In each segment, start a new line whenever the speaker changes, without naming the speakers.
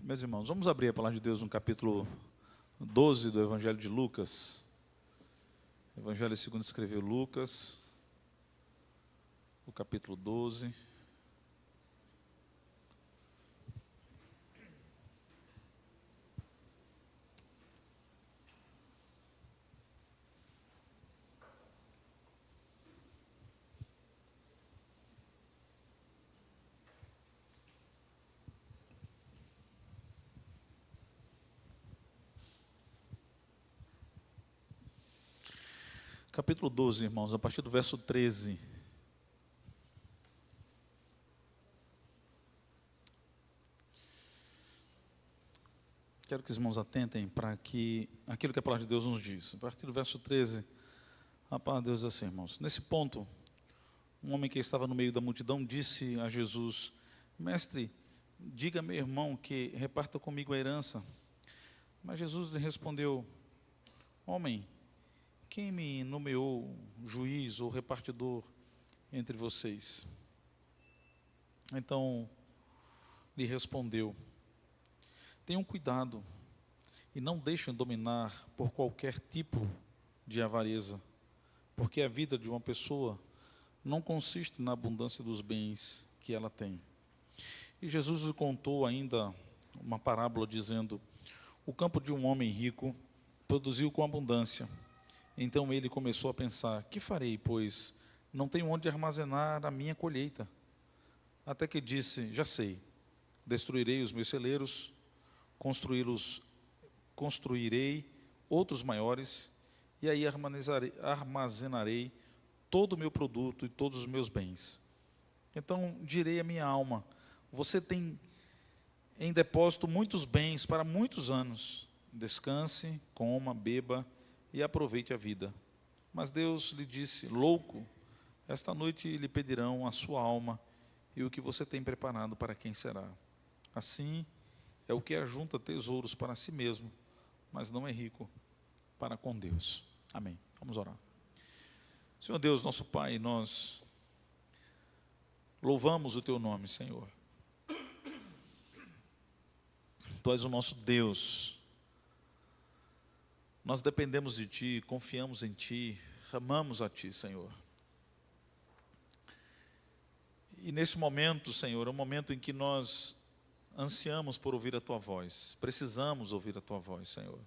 Meus irmãos, vamos abrir a palavra de Deus no capítulo 12 do Evangelho de Lucas. Evangelho segundo escreveu Lucas, o capítulo 12. Capítulo 12, irmãos, a partir do verso 13. Quero que os irmãos atentem para aquilo que a palavra de Deus nos diz. A partir do verso 13, a palavra de Deus diz assim, irmãos. Nesse ponto, um homem que estava no meio da multidão disse a Jesus: Mestre, diga a meu irmão que reparta comigo a herança. Mas Jesus lhe respondeu: Homem, quem me nomeou juiz ou repartidor entre vocês? Então lhe respondeu: Tenham cuidado e não deixem dominar por qualquer tipo de avareza, porque a vida de uma pessoa não consiste na abundância dos bens que ela tem. E Jesus lhe contou ainda uma parábola dizendo: O campo de um homem rico produziu com abundância. Então ele começou a pensar: que farei, pois não tenho onde armazenar a minha colheita? Até que disse: já sei, destruirei os meus celeiros, construirei outros maiores, e aí armazenarei todo o meu produto e todos os meus bens. Então direi à minha alma: você tem em depósito muitos bens para muitos anos. Descanse, coma, beba e aproveite a vida. Mas Deus lhe disse: louco, esta noite lhe pedirão a sua alma, e o que você tem preparado para quem será? Assim é o que ajunta tesouros para si mesmo, mas não é rico para com Deus. Amém. Vamos orar. Senhor Deus, nosso Pai, nós louvamos o Teu nome, Senhor. Tu és o nosso Deus. Nós dependemos de Ti, confiamos em Ti, amamos a Ti, Senhor. E nesse momento, Senhor, é um momento em que nós ansiamos por ouvir a Tua voz, precisamos ouvir a Tua voz, Senhor.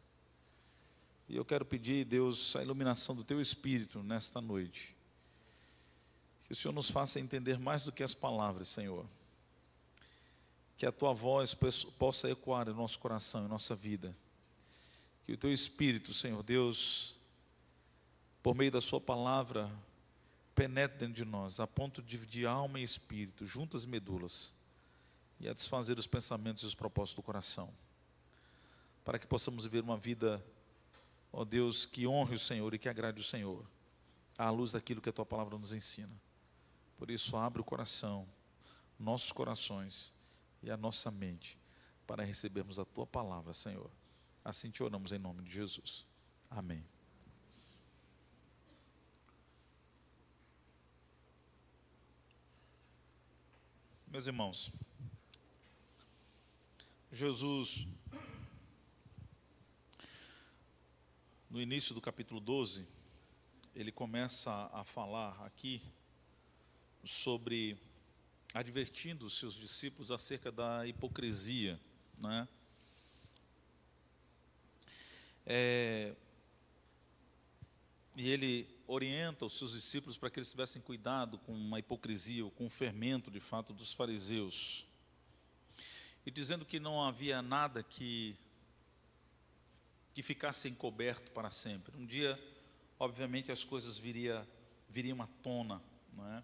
E eu quero pedir, Deus, a iluminação do Teu Espírito nesta noite. Que o Senhor nos faça entender mais do que as palavras, Senhor. Que a Tua voz possa ecoar em nosso coração, em nossa vida. Que o Teu Espírito, Senhor Deus, por meio da Sua palavra, penetre dentro de nós, a ponto de dividir alma e espírito, juntas medulas, e a desfazer os pensamentos e os propósitos do coração, para que possamos viver uma vida, ó Deus, que honre o Senhor e que agrade o Senhor, à luz daquilo que a Tua palavra nos ensina. Por isso, abre o coração, nossos corações e a nossa mente, para recebermos a Tua palavra, Senhor. Assim te oramos em nome de Jesus. Amém. Meus irmãos, Jesus, no início do capítulo 12, ele começa a falar aqui sobre, advertindo os seus discípulos acerca da hipocrisia, né? E ele orienta os seus discípulos para que eles tivessem cuidado com uma hipocrisia, ou com o fermento, de fato, dos fariseus. E dizendo que não havia nada que ficasse encoberto para sempre. Um dia, obviamente, as coisas viriam à tona, não é?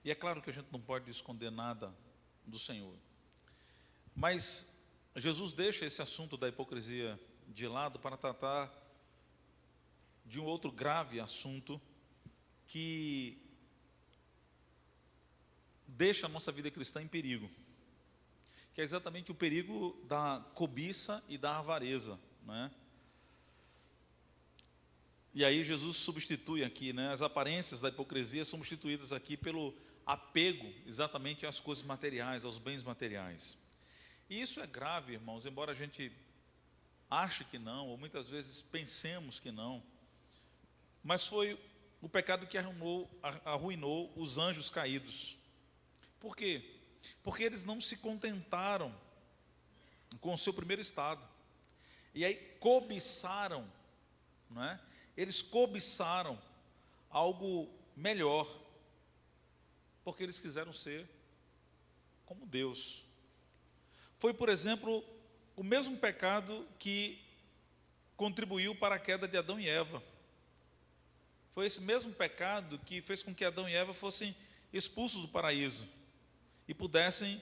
E é claro que a gente não pode esconder nada do Senhor. Mas Jesus deixa esse assunto da hipocrisia de lado para tratar de um outro grave assunto que deixa a nossa vida cristã em perigo, que é exatamente o perigo da cobiça e da avareza, né? E aí Jesus substitui aqui, né, as aparências da hipocrisia são substituídas aqui pelo apego exatamente às coisas materiais, aos bens materiais. E isso é grave, irmãos, embora a gente ache que não, ou muitas vezes pensemos que não, mas foi o pecado que arruinou os anjos caídos. Por quê? Porque eles não se contentaram com o seu primeiro estado, e aí cobiçaram, não é? Eles cobiçaram algo melhor, porque eles quiseram ser como Deus. Foi, por exemplo, o mesmo pecado que contribuiu para a queda de Adão e Eva. Foi esse mesmo pecado que fez com que Adão e Eva fossem expulsos do paraíso e pudessem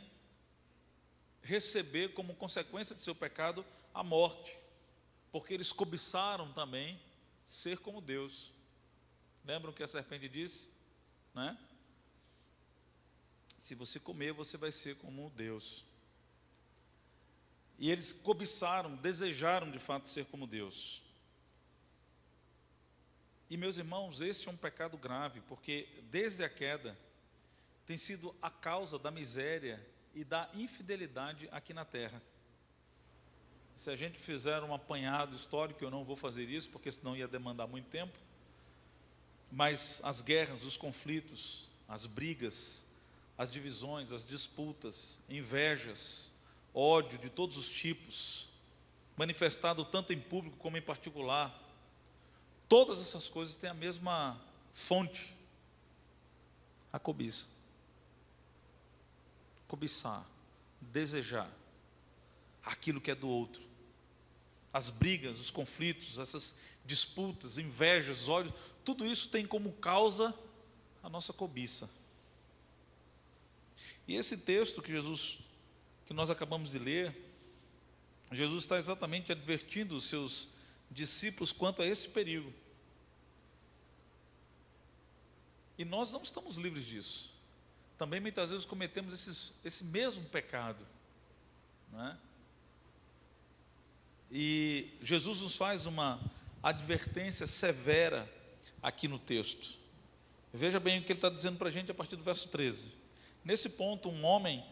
receber como consequência de seu pecado a morte, porque eles cobiçaram também ser como Deus. Lembram o que a serpente disse, né? Se você comer, você vai ser como Deus. E eles cobiçaram, desejaram de fato ser como Deus. E meus irmãos, este é um pecado grave, porque desde a queda tem sido a causa da miséria e da infidelidade aqui na terra. Se a gente fizer um apanhado histórico, eu não vou fazer isso, porque senão ia demandar muito tempo, mas as guerras, os conflitos, as brigas, as divisões, as disputas, invejas, ódio de todos os tipos, manifestado tanto em público como em particular, todas essas coisas têm a mesma fonte: a cobiça. Cobiçar, desejar aquilo que é do outro. As brigas, os conflitos, essas disputas, invejas, ódios, tudo isso tem como causa a nossa cobiça. E esse texto que nós acabamos de ler, Jesus está exatamente advertindo os seus discípulos quanto a esse perigo. E nós não estamos livres disso. Também muitas vezes cometemos esse mesmo pecado, não é? E Jesus nos faz uma advertência severa aqui no texto. Veja bem o que ele está dizendo para a gente a partir do verso 13. Nesse ponto, um homem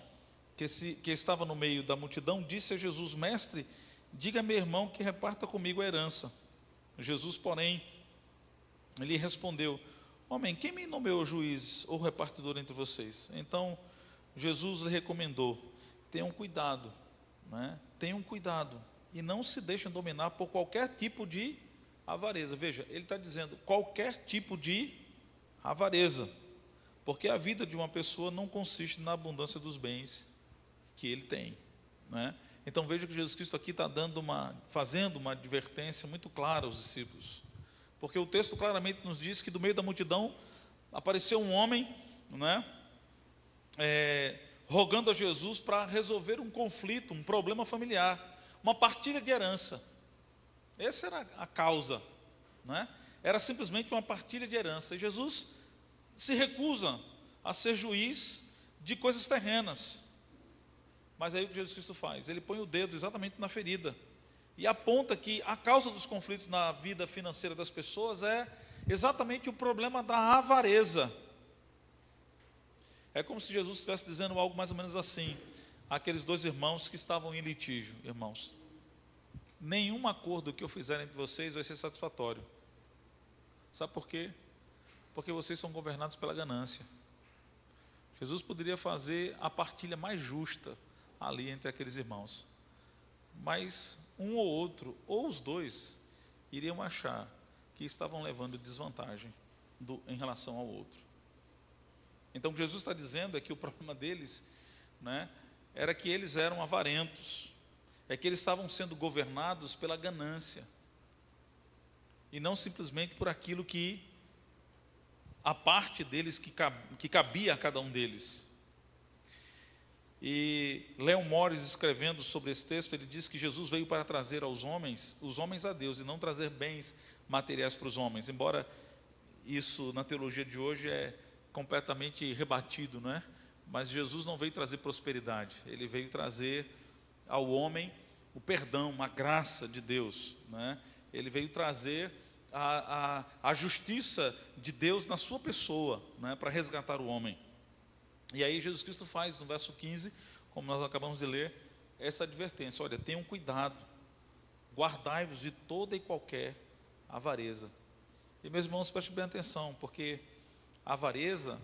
que estava no meio da multidão disse a Jesus: Mestre, diga a meu irmão que reparta comigo a herança. Jesus, porém, lhe respondeu: Homem, quem me nomeou juiz ou repartidor entre vocês? Então Jesus lhe recomendou: tenham cuidado, né? Tenham cuidado e não se deixem dominar por qualquer tipo de avareza. Veja, ele está dizendo qualquer tipo de avareza, porque a vida de uma pessoa não consiste na abundância dos bens que ele tem, né? Então veja que Jesus Cristo aqui está fazendo uma advertência muito clara aos discípulos, porque o texto claramente nos diz que do meio da multidão apareceu um homem, né, rogando a Jesus para resolver um conflito, um problema familiar, uma partilha de herança. Essa era a causa, né? Era simplesmente uma partilha de herança. E Jesus se recusa a ser juiz de coisas terrenas. Mas aí o que Jesus Cristo faz? Ele põe o dedo exatamente na ferida e aponta que a causa dos conflitos na vida financeira das pessoas é exatamente o problema da avareza. É como se Jesus estivesse dizendo algo mais ou menos assim: aqueles dois irmãos que estavam em litígio, irmãos, nenhum acordo que eu fizer entre vocês vai ser satisfatório. Sabe por quê? Porque vocês são governados pela ganância. Jesus poderia fazer a partilha mais justa ali entre aqueles irmãos, mas um ou outro, ou os dois, iriam achar que estavam levando desvantagem em relação ao outro. Então o que Jesus está dizendo é que o problema deles, né, era que eles eram avarentos, é que eles estavam sendo governados pela ganância, e não simplesmente por aquilo que a parte deles que cabia a cada um deles. E Leon Morris, escrevendo sobre esse texto, ele diz que Jesus veio para trazer os homens a Deus, e não trazer bens materiais para os homens, embora isso na teologia de hoje é completamente rebatido, não é? Mas Jesus não veio trazer prosperidade, ele veio trazer ao homem o perdão, a graça de Deus, né? Ele veio trazer a justiça de Deus na sua pessoa, né? Para resgatar o homem. E aí Jesus Cristo faz, no verso 15, como nós acabamos de ler, essa advertência: olha, tenham cuidado, guardai-vos de toda e qualquer avareza. E meus irmãos, prestem bem atenção, porque a avareza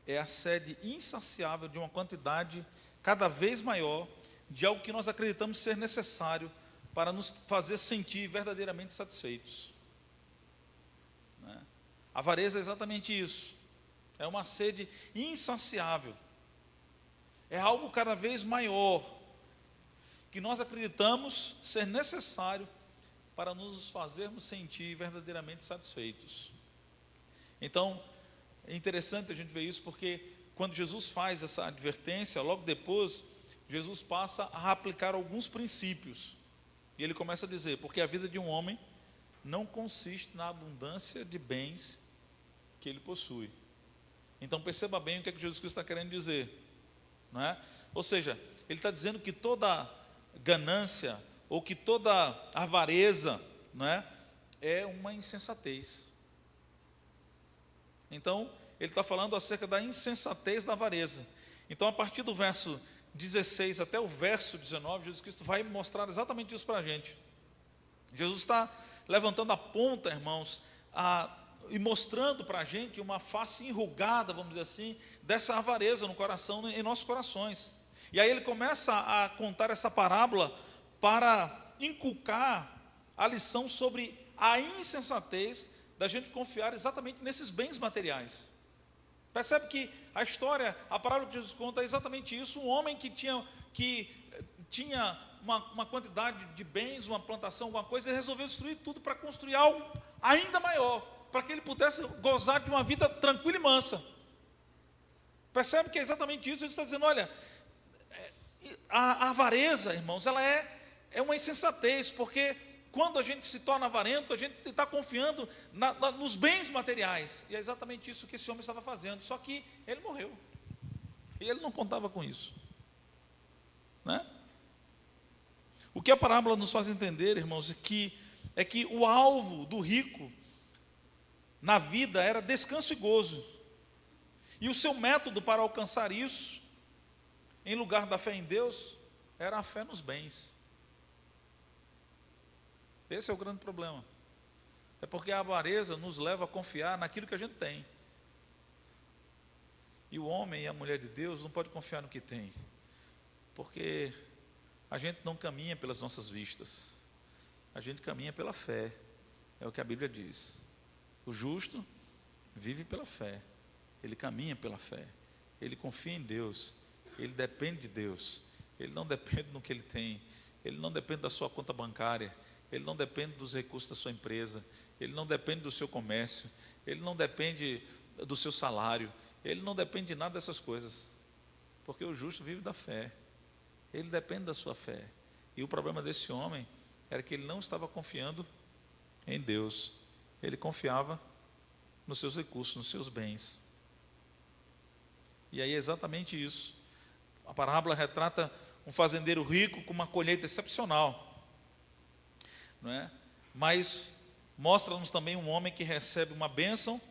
é a sede insaciável de uma quantidade cada vez maior de algo que nós acreditamos ser necessário para nos fazer sentir verdadeiramente satisfeitos, né? A avareza é exatamente isso, é uma sede insaciável, é algo cada vez maior que nós acreditamos ser necessário para nos fazermos sentir verdadeiramente satisfeitos. Então, é interessante a gente ver isso, porque quando Jesus faz essa advertência, logo depois, Jesus passa a aplicar alguns princípios. E ele começa a dizer: porque a vida de um homem não consiste na abundância de bens que ele possui. Então perceba bem o que é que Jesus Cristo está querendo dizer, não é? Ou seja, ele está dizendo que toda ganância, ou que toda avareza, não é? É uma insensatez. Então, ele está falando acerca da insensatez da avareza. Então, a partir do verso 16 até o verso 19, Jesus Cristo vai mostrar exatamente isso para a gente. Jesus está levantando a ponta, irmãos, e mostrando para a gente uma face enrugada, vamos dizer assim, dessa avareza no coração, em nossos corações. E aí ele começa a contar essa parábola para inculcar a lição sobre a insensatez da gente confiar exatamente nesses bens materiais. Percebe que a história, a parábola que Jesus conta é exatamente isso: um homem que tinha uma quantidade de bens, uma plantação, alguma coisa, e resolveu destruir tudo para construir algo ainda maior, para que ele pudesse gozar de uma vida tranquila e mansa. Percebe que é exatamente isso. Jesus está dizendo: olha, a avareza, irmãos, ela é uma insensatez, porque quando a gente se torna avarento, a gente está confiando nos bens materiais, e é exatamente isso que esse homem estava fazendo. Só que ele morreu, e ele não contava com isso, né? O que a parábola nos faz entender, irmãos, é que o alvo do rico na vida era descanso e gozo, e o seu método para alcançar isso, em lugar da fé em Deus, era a fé nos bens. Esse é o grande problema. É porque a avareza nos leva a confiar naquilo que a gente tem. E o homem e a mulher de Deus não pode confiar no que tem, porque a gente não caminha pelas nossas vistas, a gente caminha pela fé. É o que a Bíblia diz: o justo vive pela fé, ele caminha pela fé, ele confia em Deus, ele depende de Deus, ele não depende do que ele tem, ele não depende da sua conta bancária, ele não depende dos recursos da sua empresa, ele não depende do seu comércio, ele não depende do seu salário, ele não depende de nada dessas coisas, porque o justo vive da fé, ele depende da sua fé. E o problema desse homem era que ele não estava confiando em Deus, ele confiava nos seus recursos, nos seus bens. E aí é exatamente isso. A parábola retrata um fazendeiro rico com uma colheita excepcional, não é? Mas mostra-nos também um homem que recebe uma bênção,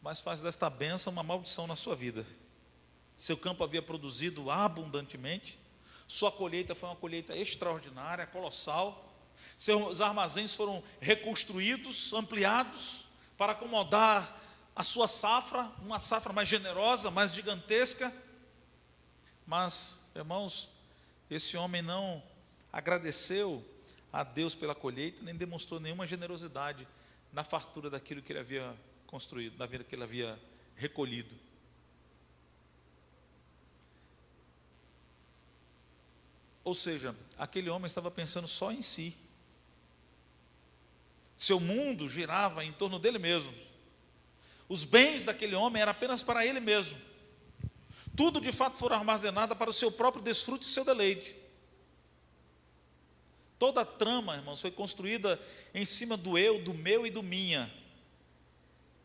mas faz desta bênção uma maldição na sua vida. Seu campo havia produzido abundantemente, sua colheita foi uma colheita extraordinária, colossal, seus armazéns foram reconstruídos, ampliados, para acomodar a sua safra, uma safra mais generosa, mais gigantesca. Mas, irmãos, esse homem não agradeceu a Deus pela colheita, nem demonstrou nenhuma generosidade na fartura daquilo que ele havia construído, da vida que ele havia recolhido. Ou seja, aquele homem estava pensando só em si. Seu mundo girava em torno dele mesmo. Os bens daquele homem eram apenas para ele mesmo. Tudo de fato foi armazenado para o seu próprio desfrute e seu deleite. Toda a trama, irmãos, foi construída em cima do eu, do meu e do minha.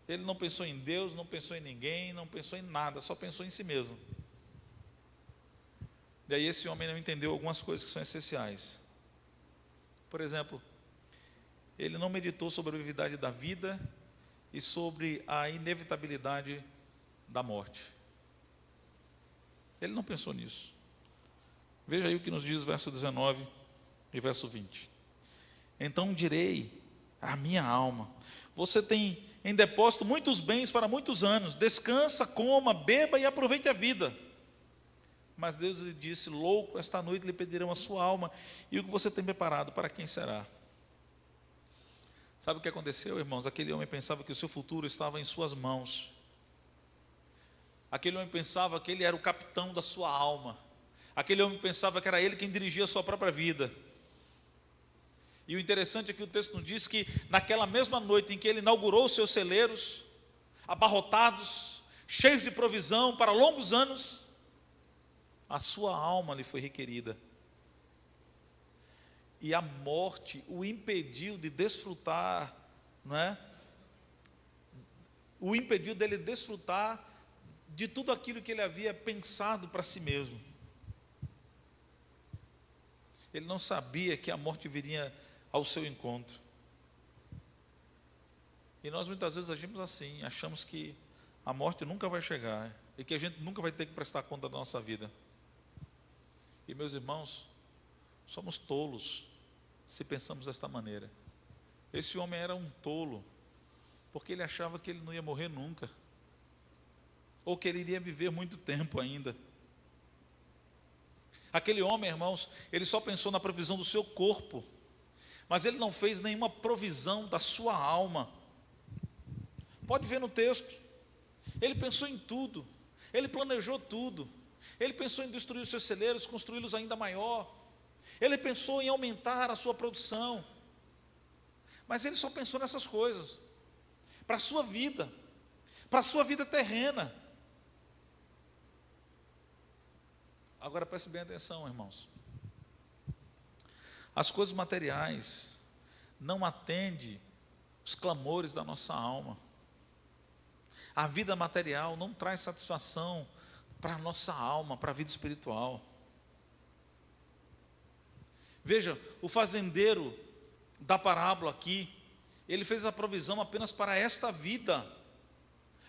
Ele não pensou em Deus, não pensou em ninguém, não pensou em nada, só pensou em si mesmo. Daí esse homem não entendeu algumas coisas que são essenciais. Por exemplo, ele não meditou sobre a brevidade da vida e sobre a inevitabilidade da morte. Ele não pensou nisso. Veja aí o que nos diz verso 19 e verso 20. Então direi à minha alma: você tem em depósito muitos bens para muitos anos, descansa, coma, beba e aproveite a vida. Mas Deus lhe disse: louco, esta noite lhe pedirão a sua alma, e o que você tem preparado, para quem será? Sabe o que aconteceu, irmãos? Aquele homem pensava que o seu futuro estava em suas mãos. Aquele homem pensava que ele era o capitão da sua alma. Aquele homem pensava que era ele quem dirigia a sua própria vida. E o interessante é que o texto nos diz que naquela mesma noite em que ele inaugurou os seus celeiros, abarrotados, cheios de provisão para longos anos, a sua alma lhe foi requerida. E a morte o impediu de desfrutar, não é? O impediu dele desfrutar de tudo aquilo que ele havia pensado para si mesmo. Ele não sabia que a morte viria ao seu encontro. E nós muitas vezes agimos assim, achamos que a morte nunca vai chegar e que a gente nunca vai ter que prestar conta da nossa vida. E meus irmãos, somos tolos se pensamos desta maneira. Esse homem era um tolo, porque ele achava que ele não ia morrer nunca, ou que ele iria viver muito tempo ainda. Aquele homem, irmãos, ele só pensou na provisão do seu corpo, mas ele não fez nenhuma provisão da sua alma. Pode ver no texto, ele pensou em tudo, ele planejou tudo, ele pensou em destruir os seus celeiros, construí-los ainda maior, ele pensou em aumentar a sua produção, mas ele só pensou nessas coisas, para a sua vida terrena. Agora preste bem atenção, irmãos, as coisas materiais não atendem os clamores da nossa alma. A vida material não traz satisfação para a nossa alma, para a vida espiritual. Veja, o fazendeiro da parábola aqui, ele fez a provisão apenas para esta vida,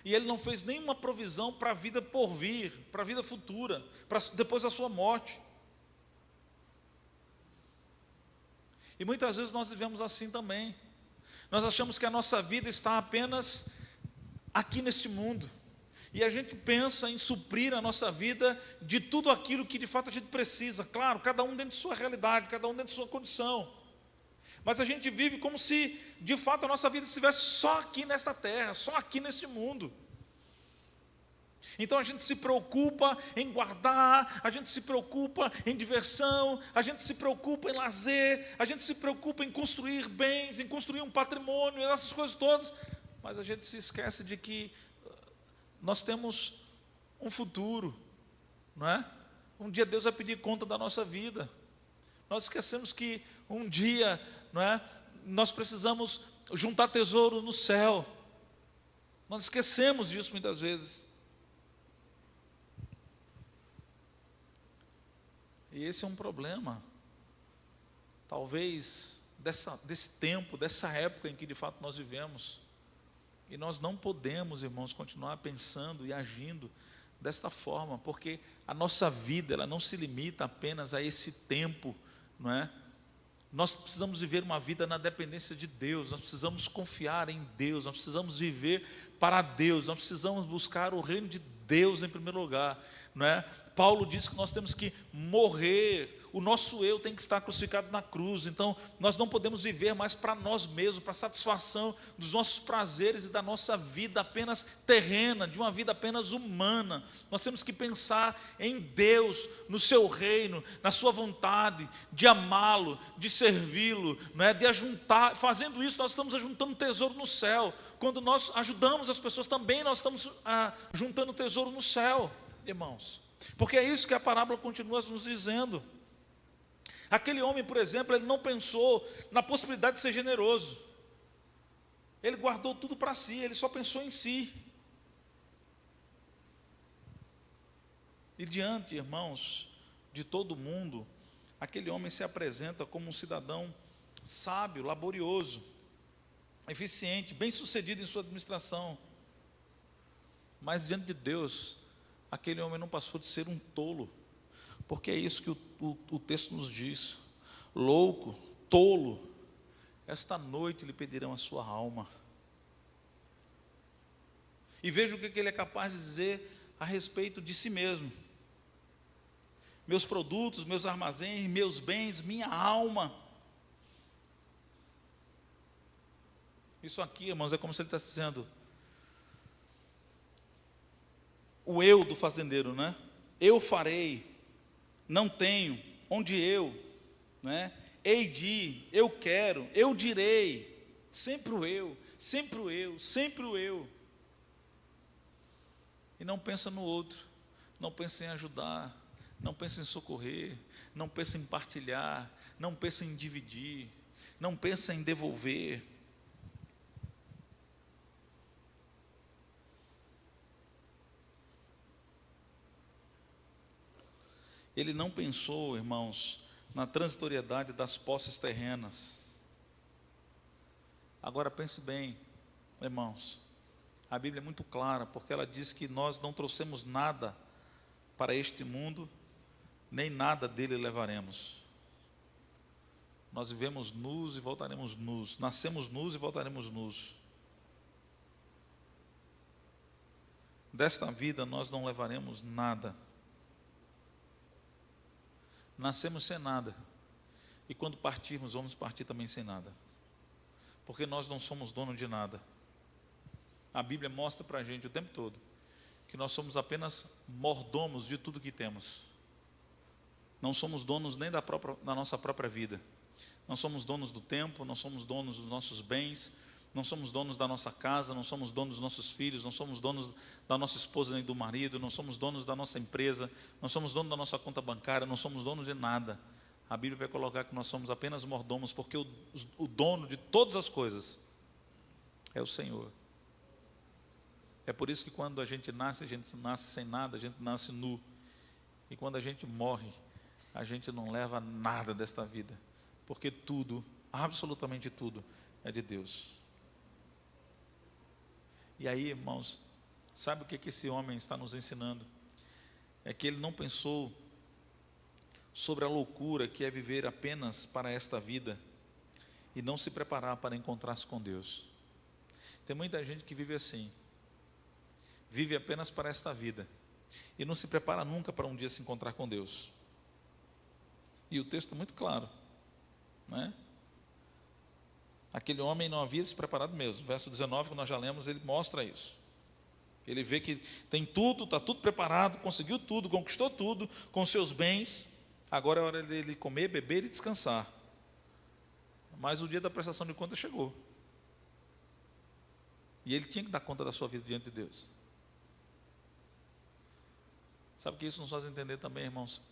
e ele não fez nenhuma provisão para a vida por vir, para a vida futura, para depois da sua morte. E muitas vezes nós vivemos assim também. Nós achamos que a nossa vida está apenas aqui neste mundo, e a gente pensa em suprir a nossa vida de tudo aquilo que de fato a gente precisa. Claro, cada um dentro de sua realidade, cada um dentro de sua condição, mas a gente vive como se de fato a nossa vida estivesse só aqui nesta terra, só aqui neste mundo. Então a gente se preocupa em guardar, a gente se preocupa em diversão, a gente se preocupa em lazer, a gente se preocupa em construir bens, em construir um patrimônio, essas coisas todas, mas a gente se esquece de que nós temos um futuro, não é? Um dia Deus vai pedir conta da nossa vida. Nós esquecemos que um dia, não é? Nós precisamos juntar tesouro no céu. Nós esquecemos disso muitas vezes. E esse é um problema, talvez, desse tempo, dessa época em que de fato nós vivemos. E nós não podemos, irmãos, continuar pensando e agindo desta forma, porque a nossa vida, ela não se limita apenas a esse tempo, não é? Nós precisamos viver uma vida na dependência de Deus, nós precisamos confiar em Deus, nós precisamos viver para Deus, nós precisamos buscar o reino de Deus em primeiro lugar, não é? Paulo diz que nós temos que morrer, o nosso eu tem que estar crucificado na cruz. Então nós não podemos viver mais para nós mesmos, para a satisfação dos nossos prazeres e da nossa vida apenas terrena, de uma vida apenas humana. Nós temos que pensar em Deus, no seu reino, na sua vontade, de amá-lo, de servi-lo, não é? De ajuntar. Fazendo isso nós estamos ajuntando tesouro no céu. Quando nós ajudamos as pessoas também nós estamos juntando tesouro no céu, irmãos. Porque é isso que a parábola continua nos dizendo. Aquele homem, por exemplo, ele não pensou na possibilidade de ser generoso. Ele guardou tudo para si, ele só pensou em si. E diante, irmãos, de todo mundo, aquele homem se apresenta como um cidadão sábio, laborioso, eficiente, bem-sucedido em sua administração. Mas diante de Deus, aquele homem não passou de ser um tolo. Porque é isso que o texto nos diz: louco, tolo, esta noite lhe pedirão a sua alma. E veja o que ele é capaz de dizer a respeito de si mesmo: meus produtos, meus armazéns, meus bens, minha alma. Isso aqui, irmãos, é como se ele estivesse dizendo, o eu do fazendeiro, né? Eu farei, não tenho, onde eu, né? Hei de, eu quero, eu direi, sempre o eu, sempre o eu, sempre o eu. E não pensa no outro, não pensa em ajudar, não pensa em socorrer, não pensa em partilhar, não pensa em dividir, não pensa em devolver. Ele não pensou, irmãos, na transitoriedade das posses terrenas. Agora pense bem, irmãos, a Bíblia é muito clara, porque ela diz que nós não trouxemos nada para este mundo, nem nada dele levaremos. Nós vivemos nus e voltaremos nus, nascemos nus e voltaremos nus. Desta vida nós não levaremos nada. Nascemos sem nada, e quando partirmos, vamos partir também sem nada, porque nós não somos donos de nada. A Bíblia mostra para a gente o tempo todo, que nós somos apenas mordomos de tudo que temos, não somos donos nem da nossa própria vida, não somos donos do tempo, não somos donos dos nossos bens, não somos donos da nossa casa, não somos donos dos nossos filhos, não somos donos da nossa esposa nem do marido, não somos donos da nossa empresa, não somos donos da nossa conta bancária, não somos donos de nada. A Bíblia vai colocar que nós somos apenas mordomos, porque o dono de todas as coisas é o Senhor. É por isso que quando a gente nasce sem nada, a gente nasce nu. E quando a gente morre, a gente não leva nada desta vida, porque tudo, absolutamente tudo, é de Deus. E aí, irmãos, sabe o que esse homem está nos ensinando? É que ele não pensou sobre a loucura que é viver apenas para esta vida e não se preparar para encontrar-se com Deus. Tem muita gente que vive assim, vive apenas para esta vida e não se prepara nunca para um dia se encontrar com Deus. E o texto é muito claro, né? Aquele homem não havia se preparado mesmo. Verso 19, que nós já lemos, ele mostra isso. Ele vê que tem tudo, está tudo preparado, conseguiu tudo, conquistou tudo com seus bens. Agora é hora dele comer, beber e descansar. Mas o dia da prestação de contas chegou. E ele tinha que dar conta da sua vida diante de Deus. Sabe o que isso nos faz entender também, irmãos?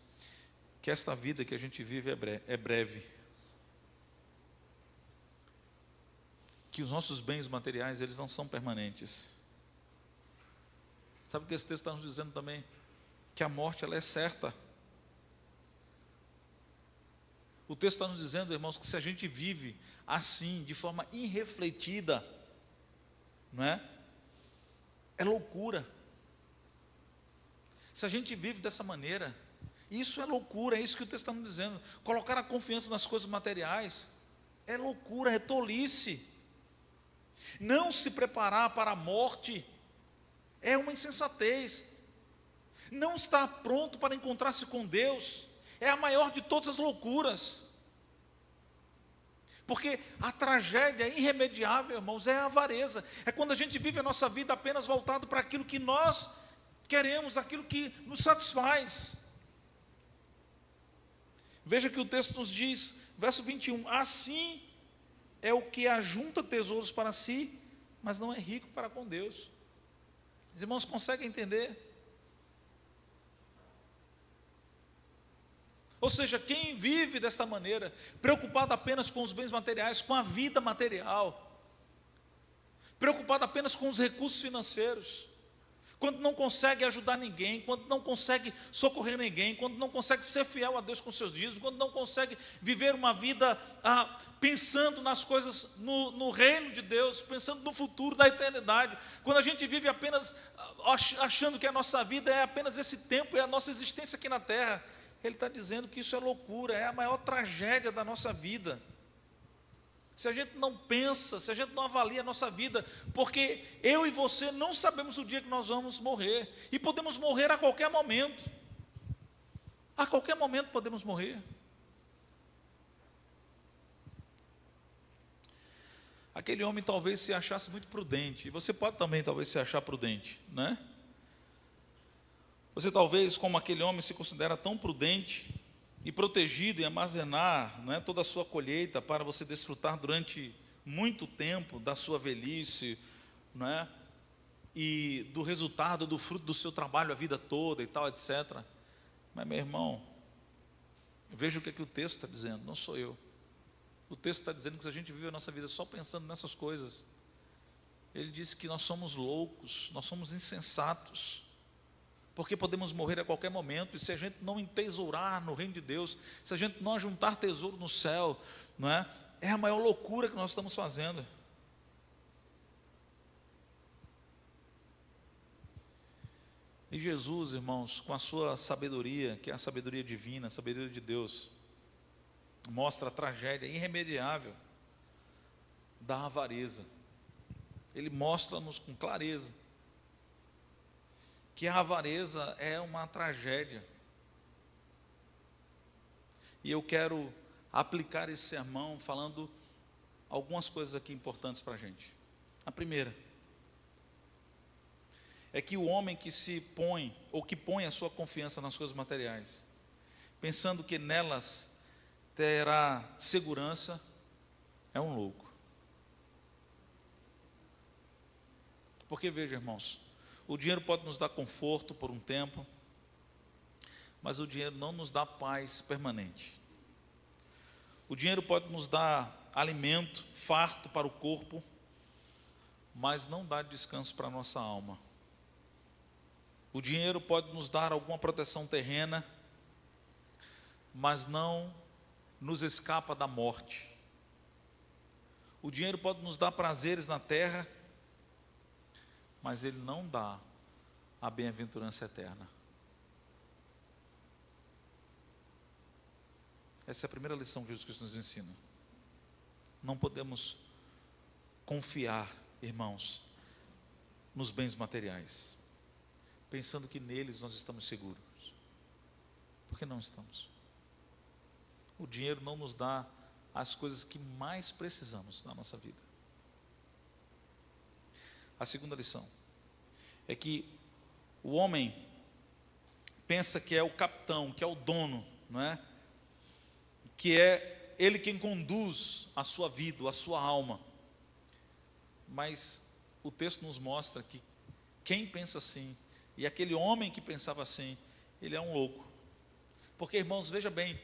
Que esta vida que a gente vive é breve. Que os nossos bens materiais, eles não são permanentes. Sabe o que esse texto está nos dizendo também? Que a morte, ela é certa. O texto está nos dizendo, irmãos, que se a gente vive assim, de forma irrefletida, não é? É loucura. Se a gente vive dessa maneira, isso é loucura, é isso que o texto está nos dizendo. Colocar a confiança nas coisas materiais é loucura, é tolice. Não se preparar para a morte é uma insensatez. Não estar pronto para encontrar-se com Deus é a maior de todas as loucuras. Porque a tragédia irremediável, irmãos, é a avareza. É quando a gente vive a nossa vida apenas voltado para aquilo que nós queremos, aquilo que nos satisfaz. Veja que o texto nos diz, verso 21, assim é o que ajunta tesouros para si, mas não é rico para com Deus. Os irmãos conseguem entender? Ou seja, quem vive desta maneira, preocupado apenas com os bens materiais, com a vida material, preocupado apenas com os recursos financeiros, quando não consegue ajudar ninguém, quando não consegue socorrer ninguém, quando não consegue ser fiel a Deus com seus dízimos, quando não consegue viver uma vida pensando nas coisas no reino de Deus, pensando no futuro da eternidade, quando a gente vive apenas achando que a nossa vida é apenas esse tempo, é a nossa existência aqui na terra, Ele está dizendo que isso é loucura, é a maior tragédia da nossa vida. Se a gente não pensa, se a gente não avalia a nossa vida, porque eu e você não sabemos o dia que nós vamos morrer, e podemos morrer a qualquer momento. A qualquer momento podemos morrer. Aquele homem talvez se achasse muito prudente, e você pode também talvez se achar prudente, né? Você talvez, como aquele homem, se considera tão prudente e protegido em armazenar, né, toda a sua colheita para você desfrutar durante muito tempo da sua velhice, né, e do resultado, do fruto do seu trabalho a vida toda e tal, etc. Mas, meu irmão, veja o que o texto está dizendo, não sou eu. O texto está dizendo que se a gente vive a nossa vida só pensando nessas coisas, ele disse que nós somos loucos, nós somos insensatos, porque podemos morrer a qualquer momento, e se a gente não entesourar no reino de Deus, se a gente não juntar tesouro no céu, não é? É a maior loucura que nós estamos fazendo. E Jesus, irmãos, com a sua sabedoria, que é a sabedoria divina, a sabedoria de Deus, mostra a tragédia irremediável da avareza. Ele mostra-nos com clareza que a avareza é uma tragédia. E eu quero aplicar esse sermão falando algumas coisas aqui importantes para a gente. A primeira é que o homem que se põe, ou que põe a sua confiança nas coisas materiais, pensando que nelas terá segurança, é um louco. Porque veja, irmãos, o dinheiro pode nos dar conforto por um tempo, mas o dinheiro não nos dá paz permanente. O dinheiro pode nos dar alimento farto para o corpo, mas não dá descanso para a nossa alma. O dinheiro pode nos dar alguma proteção terrena, mas não nos escapa da morte. O dinheiro pode nos dar prazeres na terra, mas ele não dá a bem-aventurança eterna. Essa é a primeira lição que Jesus Cristo nos ensina. Não podemos confiar, irmãos, nos bens materiais, pensando que neles nós estamos seguros, porque não estamos. O dinheiro não nos dá as coisas que mais precisamos na nossa vida. A segunda lição é que o homem pensa que é o capitão, que é o dono, não é? Que é ele quem conduz a sua vida, a sua alma. Mas o texto nos mostra que quem pensa assim, e aquele homem que pensava assim, ele é um louco. Porque, irmãos, veja bem,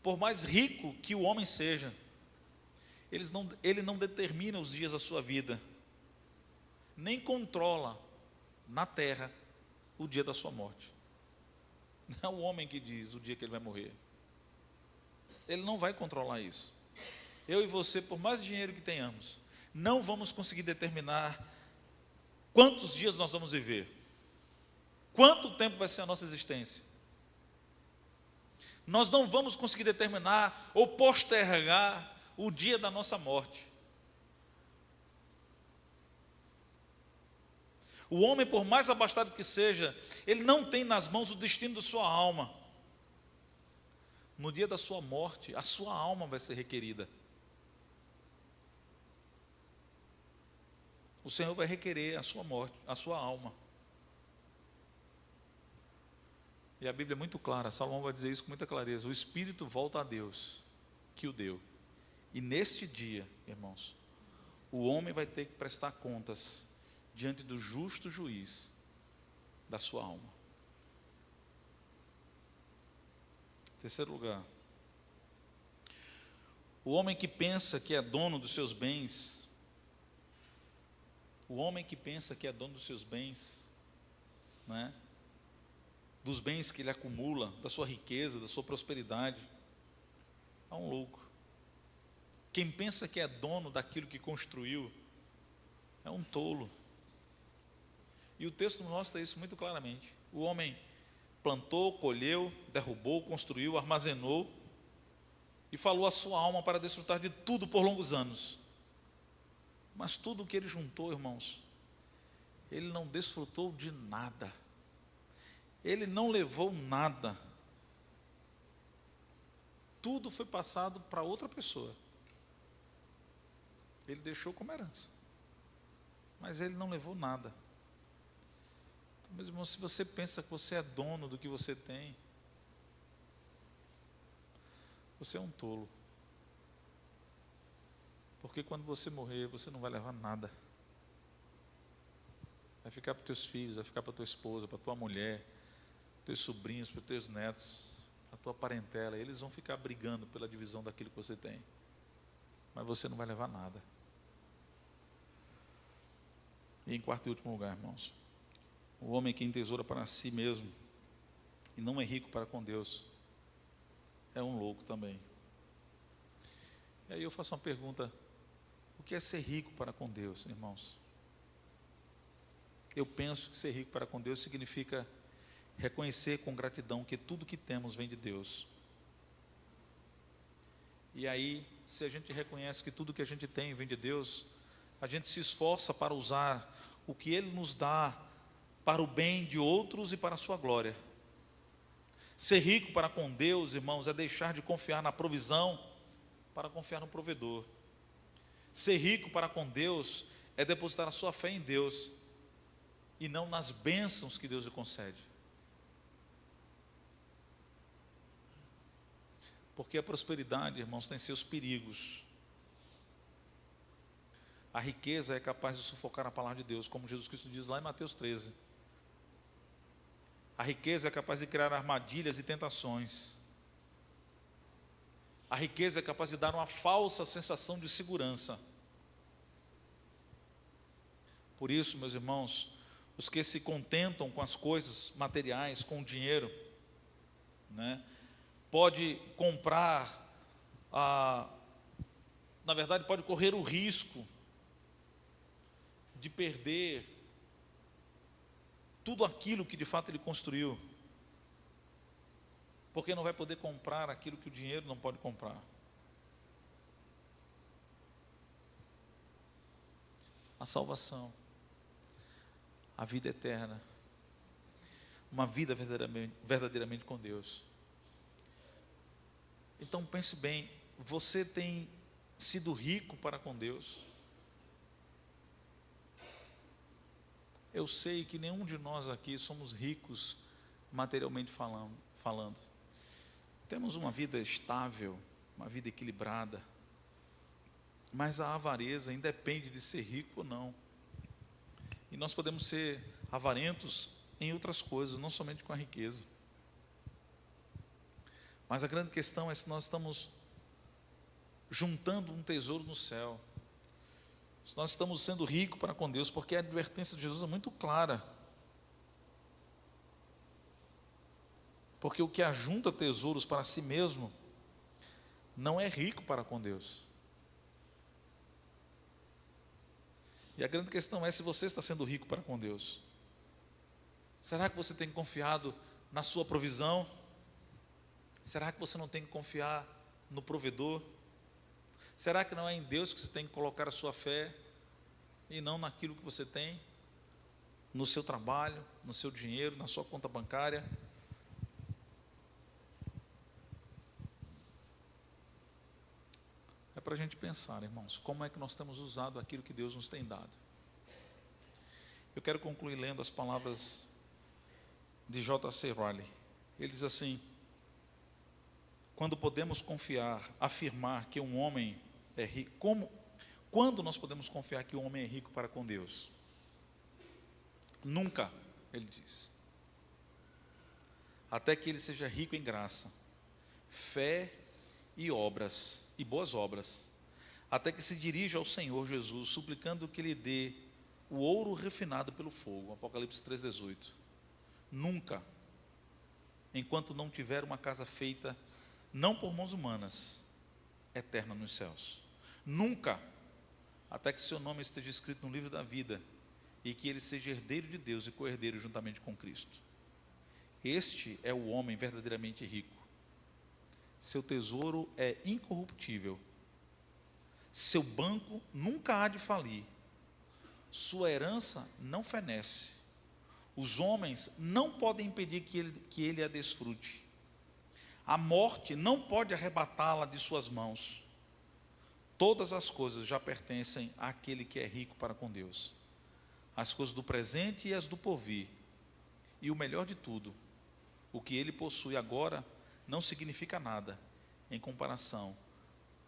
por mais rico que o homem seja, ele não determina os dias da sua vida, nem controla na terra o dia da sua morte. Não é o homem que diz o dia que ele vai morrer. Ele não vai controlar isso. Eu e você, por mais dinheiro que tenhamos, não vamos conseguir determinar quantos dias nós vamos viver, quanto tempo vai ser a nossa existência. Nós não vamos conseguir determinar ou postergar o dia da nossa morte. O homem, por mais abastado que seja, ele não tem nas mãos o destino da sua alma. No dia da sua morte, a sua alma vai ser requerida. O Senhor vai requerer a sua morte, a sua alma. E a Bíblia é muito clara, Salomão vai dizer isso com muita clareza. O espírito volta a Deus, que o deu. E neste dia, irmãos, o homem vai ter que prestar contas diante do justo juiz da sua alma. Terceiro lugar, o homem que pensa que é dono dos seus bens, não é? Dos bens que ele acumula, da sua riqueza, da sua prosperidade, é um louco. Quem pensa que é dono daquilo que construiu, é um tolo. E o texto mostra isso muito claramente. O homem plantou, colheu, derrubou, construiu, armazenou e falou a sua alma para desfrutar de tudo por longos anos. Mas tudo o que ele juntou, irmãos, ele não desfrutou de nada. Ele não levou nada. Tudo foi passado para outra pessoa. Ele deixou como herança. Mas ele não levou nada. Então, meus irmãos, se você pensa que você é dono do que você tem, você é um tolo. Porque quando você morrer, você não vai levar nada. Vai ficar para os teus filhos, vai ficar para a tua esposa, para a tua mulher, para os teus sobrinhos, para os teus netos, para a tua parentela. Eles vão ficar brigando pela divisão daquilo que você tem. Mas você não vai levar nada. E em quarto e último lugar, irmãos, o homem que entesoura para si mesmo e não é rico para com Deus, é um louco também. E aí eu faço uma pergunta: o que é ser rico para com Deus, irmãos? Eu penso que ser rico para com Deus significa reconhecer com gratidão que tudo que temos vem de Deus. E aí, se a gente reconhece que tudo que a gente tem vem de Deus, a gente se esforça para usar o que Ele nos dá para o bem de outros e para a sua glória. Ser rico para com Deus, irmãos, é deixar de confiar na provisão para confiar no provedor. Ser rico para com Deus é depositar a sua fé em Deus e não nas bênçãos que Deus lhe concede. Porque a prosperidade, irmãos, tem seus perigos. A riqueza é capaz de sufocar a palavra de Deus, como Jesus Cristo diz lá em Mateus 13. A riqueza é capaz de criar armadilhas e tentações. A riqueza é capaz de dar uma falsa sensação de segurança. Por isso, meus irmãos, os que se contentam com as coisas materiais, com o dinheiro, pode comprar, na verdade pode correr o risco de perder tudo aquilo que de fato ele construiu, porque não vai poder comprar aquilo que o dinheiro não pode comprar. A salvação, a vida eterna, uma vida verdadeiramente com Deus. Então pense bem, você tem sido rico para com Deus? Eu sei que nenhum de nós aqui somos ricos materialmente falando. Temos uma vida estável, uma vida equilibrada, mas a avareza independe de ser rico ou não. E nós podemos ser avarentos em outras coisas, não somente com a riqueza. Mas a grande questão é se nós estamos juntando um tesouro no céu, se nós estamos sendo ricos para com Deus, porque a advertência de Jesus é muito clara. Porque o que ajunta tesouros para si mesmo não é rico para com Deus. E a grande questão é se você está sendo rico para com Deus. Será que você tem confiado na sua provisão? Será que você não tem que confiar no provedor? Será que não é em Deus que você tem que colocar a sua fé e não naquilo que você tem, no seu trabalho, no seu dinheiro, na sua conta bancária? É para a gente pensar, irmãos, como é que nós temos usado aquilo que Deus nos tem dado. Eu quero concluir lendo as palavras de J.C. Ryle. Ele diz assim: quando podemos confiar, afirmar que um homem é rico, quando nós podemos confiar que um homem é rico para com Deus? Nunca, ele diz. Até que ele seja rico em graça, fé e obras, e boas obras, até que se dirija ao Senhor Jesus, suplicando que lhe dê o ouro refinado pelo fogo. Apocalipse 3,18. Nunca, enquanto não tiver uma casa feita não por mãos humanas, eterna nos céus. Nunca, até que seu nome esteja escrito no livro da vida e que ele seja herdeiro de Deus e co-herdeiro juntamente com Cristo. Este é o homem verdadeiramente rico. Seu tesouro é incorruptível. Seu banco nunca há de falir. Sua herança não fenece. Os homens não podem impedir que ele a desfrute. A morte não pode arrebatá-la de suas mãos. Todas as coisas já pertencem àquele que é rico para com Deus. As coisas do presente e as do porvir. E o melhor de tudo, o que ele possui agora não significa nada em comparação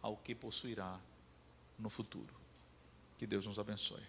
ao que possuirá no futuro. Que Deus nos abençoe.